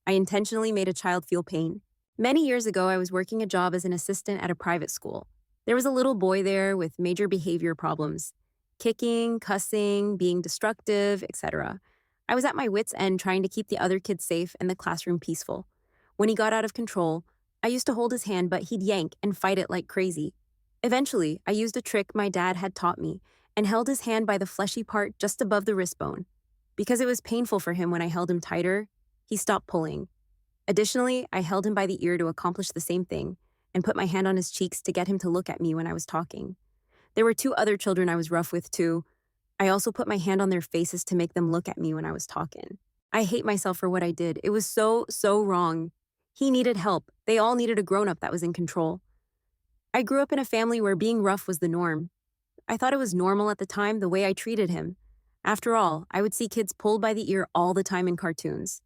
I intentionally made a child feel pain. Many years ago, I was working a job as an assistant at a private school. There was a little boy there with major behavior problems kicking, cussing, being destructive, etc. I was at my wits' end trying to keep the other kids safe and the classroom peaceful. When he got out of control, I used to hold his hand, but he'd yank and fight it like crazy. Eventually, I used a trick my dad had taught me and held his hand by the fleshy part just above the wrist bone. Because it was painful for him when I held him tighter, he stopped pulling. Additionally, I held him by the ear to accomplish the same thing and put my hand on his cheeks to get him to look at me when I was talking. There were two other children I was rough with, too. I also put my hand on their faces to make them look at me when I was talking. I hate myself for what I did. It was so wrong. He needed help. They all needed a grown up that was in control. I grew up in a family where being rough was the norm. I thought it was normal at the time the way I treated him. After all, I would see kids pulled by the ear all the time in cartoons.